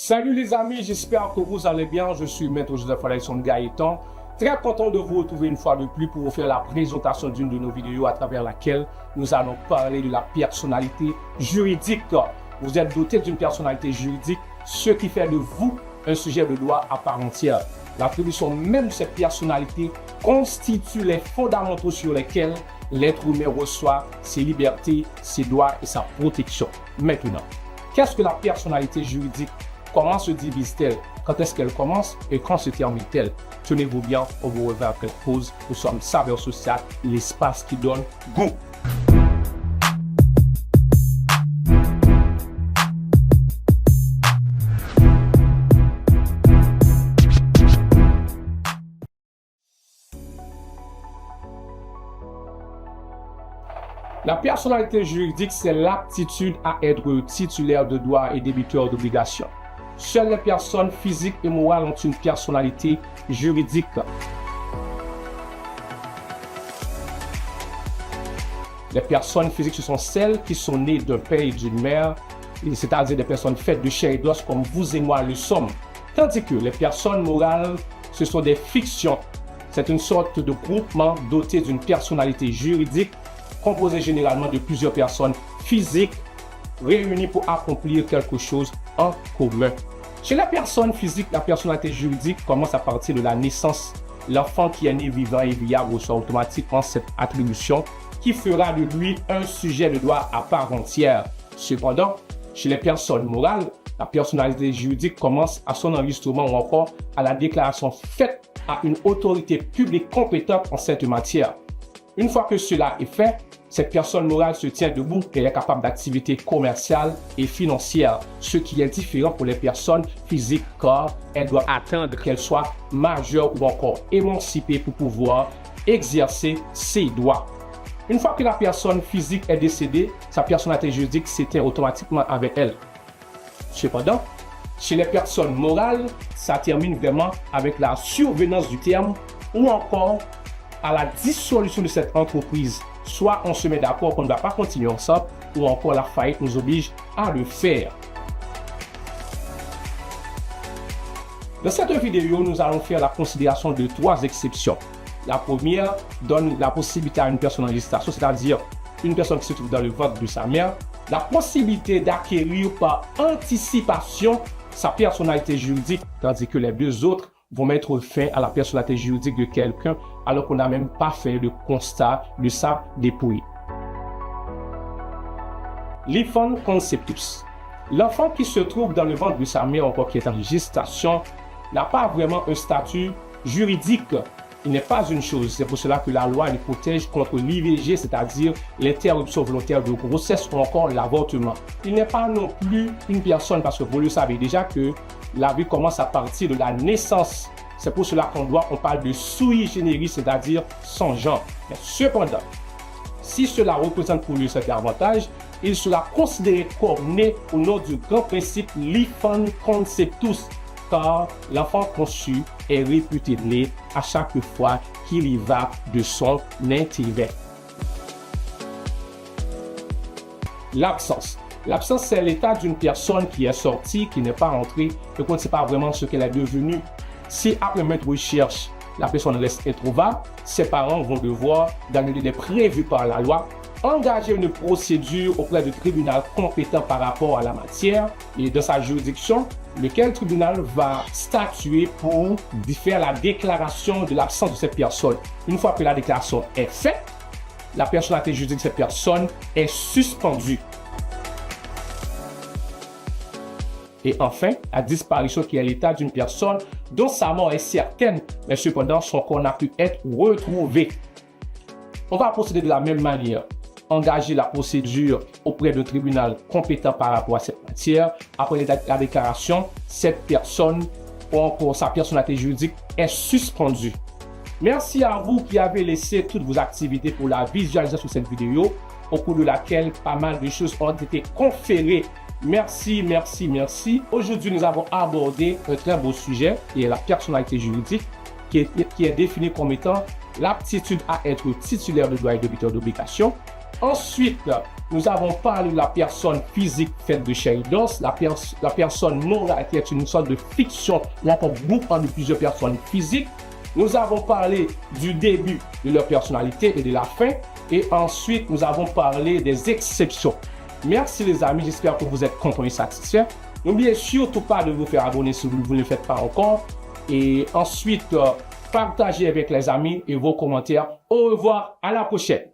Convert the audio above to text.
Salut les amis, j'espère que vous allez bien. Je suis Maître Joseph-Alexandre Gaëtan. Très content de vous retrouver une fois de plus pour vous faire la présentation d'une de nos vidéos à travers laquelle nous allons parler de la personnalité juridique. Vous êtes doté d'une personnalité juridique, ce qui fait de vous un sujet de droit à part entière. L'attribution même de cette personnalité constitue les fondamentaux sur lesquels l'être humain reçoit ses libertés, ses droits et sa protection. Maintenant, qu'est-ce que la personnalité juridique? Comment se divise-t-elle? Quand est-ce qu'elle commence et quand se termine-t-elle? Tenez-vous bien, on vous revient après pause. Nous sommes Saveur Social, l'espace qui donne goût. La personnalité juridique, c'est l'aptitude à être titulaire de droits et débiteur d'obligations. Seules les personnes physiques et morales ont une personnalité juridique. Les personnes physiques, ce sont celles qui sont nées d'un père et d'une mère, c'est-à-dire des personnes faites de chair et d'os comme vous et moi le sommes. Tandis que les personnes morales, ce sont des fictions. C'est une sorte de groupement doté d'une personnalité juridique composé généralement de plusieurs personnes physiques réunies pour accomplir quelque chose en commun. Chez la personne physique, la personnalité juridique commence à partir de la naissance. L'enfant qui est né vivant et viable reçoit automatiquement cette attribution qui fera de lui un sujet de droit à part entière. Cependant, chez les personnes morales, la personnalité juridique commence à son enregistrement ou encore à la déclaration faite à une autorité publique compétente en cette matière. Une fois que cela est fait, cette personne morale se tient debout et est capable d'activités commerciales et financières, ce qui est différent pour les personnes physiques car elle doit attendre qu'elle soit majeure ou encore émancipée pour pouvoir exercer ses droits. Une fois que la personne physique est décédée, sa personnalité juridique s'éteint automatiquement avec elle. Cependant, chez les personnes morales, ça termine vraiment avec la survenance du terme ou encore à la dissolution de cette entreprise. Soit on se met d'accord qu'on ne va pas continuer ensemble, ou encore la faillite nous oblige à le faire. Dans cette vidéo, nous allons faire la considération de 3 exceptions. La première donne la possibilité à une personne en gestation, c'est-à-dire une personne qui se trouve dans le ventre de sa mère, la possibilité d'acquérir par anticipation sa personnalité juridique, tandis que les 2 autres vont mettre fin à la personnalité juridique de quelqu'un alors qu'on n'a même pas fait le constat de sa dépouille. L'enfant conceptus. L'enfant qui se trouve dans le ventre de sa mère, encore qui est en gestation, n'a pas vraiment un statut juridique. Il n'est pas une chose. C'est pour cela que la loi le protège contre l'IVG, c'est-à-dire l'interruption volontaire de grossesse ou encore l'avortement. Il n'est pas non plus une personne, parce que vous le savez déjà que la vie commence à partir de la naissance. C'est pour cela on parle de sui generis, c'est-à-dire sans genre. Mais cependant, si cela représente pour lui cet avantage, il sera considéré comme né au nom du grand principe l'enfant conceptus, car l'enfant conçu est réputé né à chaque fois qu'il y va de son intérêt. L'absence. L'absence, c'est l'état d'une personne qui est sortie, qui n'est pas rentrée, et qu'on ne sait pas vraiment ce qu'elle est devenue. Si après maintes recherches, la personne reste introuvable, ses parents vont devoir, dans le délai prévu par la loi, engager une procédure auprès du tribunal compétent par rapport à la matière et de sa juridiction, lequel tribunal va statuer pour faire la déclaration de l'absence de cette personne. Une fois que la déclaration est faite, la personnalité juridique de cette personne est suspendue. Et enfin, la disparition qui est l'état d'une personne dont sa mort est certaine, mais cependant son corps n'a pu être retrouvé. On va procéder de la même manière. Engager la procédure auprès du tribunal compétent par rapport à cette matière. Après la déclaration, cette personne ou encore sa personnalité juridique est suspendue. Merci à vous qui avez laissé toutes vos activités pour la visualisation de cette vidéo, au cours de laquelle pas mal de choses ont été conférées. Merci, merci, merci. Aujourd'hui, nous avons abordé un très beau sujet qui est la personnalité juridique, qui est définie comme étant l'aptitude à être titulaire de droits et débiteur d'obligations. Ensuite, nous avons parlé de la personne physique faite de chair et d'os, la personne morale qui est une sorte de fiction où on peut groupement de plusieurs personnes physiques. Nous avons parlé du début de leur personnalité et de la fin. Et ensuite, nous avons parlé des exceptions. Merci les amis, j'espère que vous êtes contents et satisfaits. N'oubliez surtout pas de vous faire abonner si vous ne le faites pas encore. Et ensuite, partagez avec les amis et vos commentaires. Au revoir, à la prochaine.